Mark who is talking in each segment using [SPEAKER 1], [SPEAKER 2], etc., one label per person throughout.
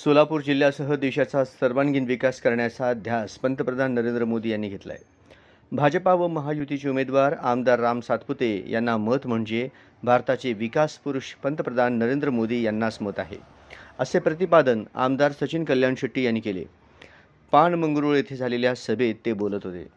[SPEAKER 1] सोलापूर जिल्ह्यासह देशाचा सर्वांगीण विकास करण्याचा ध्यास पंतप्रधान नरेंद्र मोदी यांनी घेतला आहे. भाजपा व महायुतीचे उमेदवार आमदार राम सातपुते यांना मत म्हणजे भारताचे विकास पुरुष पंतप्रधान नरेंद्र मोदी यांनाच मत आहे, असे प्रतिपादन आमदार सचिन कल्याण शेट्टी यांनी केले. पानमंगरुळ येथे झालेल्या सभेत ते बोलत होते.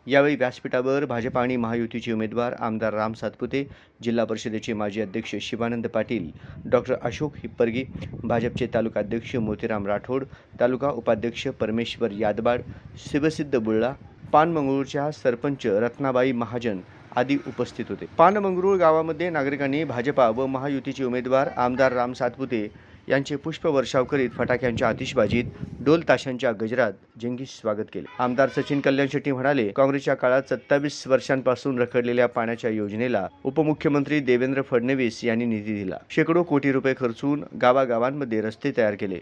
[SPEAKER 1] यावेळी व्यासपीठावर भाजपा आणि महायुतीचे उमेदवार आमदार राम सातपुते, जिल्हा परिषदेचे माजी अध्यक्ष शिवानंद पाटील, डॉक्टर अशोक हिप्परगे, भाजपचे तालुका अध्यक्ष मोतीराम राठोड, तालुका उपाध्यक्ष परमेश्वर यादबाड, शिवसिद्ध बुळ्ळा, पानमंगरुळच्या सरपंच रत्नाबाई महाजन आदी उपस्थित होते. पानमंगरुळ गावामध्ये नागरिकांनी भाजपा व महायुतीचे उमेदवार आमदार राम सातपुते यांचे पुष्पवर्षाव करीत फटाक्यांच्या आतिषबाजीत, ढोल ताशांच्या गजरात जंगी स्वागत केले. आमदार सचिन कल्याण शेट्टी म्हणाले, काँग्रेसच्या काळात 27 वर्षांपासून रखडलेल्या पाण्याच्या योजनेला उपमुख्यमंत्री देवेंद्र फडणवीस यांनी निधी दिला. शेकडो कोटी रुपये खर्चून गावागावांमध्ये रस्ते तयार केले.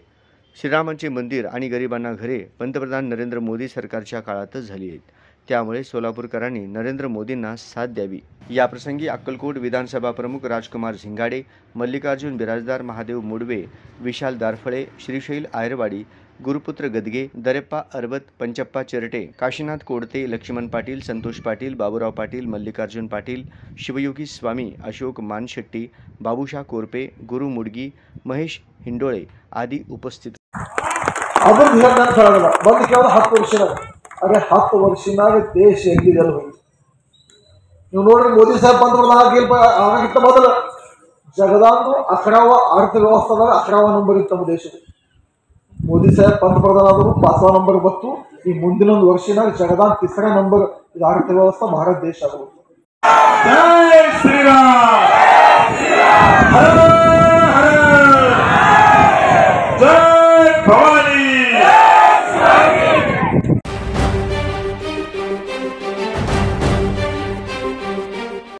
[SPEAKER 1] श्रीरामांचे मंदिर आणि गरिबांना घरे पंतप्रधान नरेंद्र मोदी सरकारच्या काळातच झाली आहेत. त्यामुळे सोलापूरकरांनी नरेंद्र मोदींना साथ द्यावी. याप्रसंगी अक्कलकोट विधानसभा प्रमुख राजकुमार झिंगाडे, मल्लिकार्जुन बिराजदार, महादेव मुडवे, विशाल दारफळे, श्रीशैल आयरवाडी, गुरुपुत्र गदगे, दरेप्पा अरबत, पंचप्पा चिरटे, काशीनाथ कोडते, लक्ष्मण पाटील, संतोष पाटील, बाबूराव पाटील, मल्लिकार्जुन पाटील, शिवयोगी स्वामी, अशोक मानशेट्टी, बाबूशा कोरपे, गुरु मुडगी, महेश हिंडोळे आदी उपस्थित.
[SPEAKER 2] अरे 10 ವರ್ಷನಾಗ ದೇಶ ಹೆಂಗಿದೆಲ್ಲ ಹೋಯ್ತು. ನೀವು ನೋಡ್ರಿ, ಮೋದಿ ಸಾಹೇಬ್ पंतप्रधान ಆಗಿತ್ತ ಮೊದಲು ಜಗದಾಂದು 11వ ಅರ್ಥವ್ಯವಸ್ಥೆದಾಗ 11వ ನಂಬರ್ ಇತ್ತು ನಮ್ಮ ದೇಶದ. ಮೋದಿ ಸಾಹೇಬ್ पंतप्रधान ಆದರೂ 5వ ನಂಬರ್ ಬತ್ತು. ಈ ಮುಂದಿನ ಒಂದು ವರ್ಷನಾಗ ಜಗದಾಂದ್ 3रा ನಂಬರ್ ಇದು ಅರ್ಥವ್ಯವಸ್ಥೆ ಭಾರತ ದೇಶ ಆಗುತ್ತೆ. ಜೈ ಶ್ರೀರಾಮ್.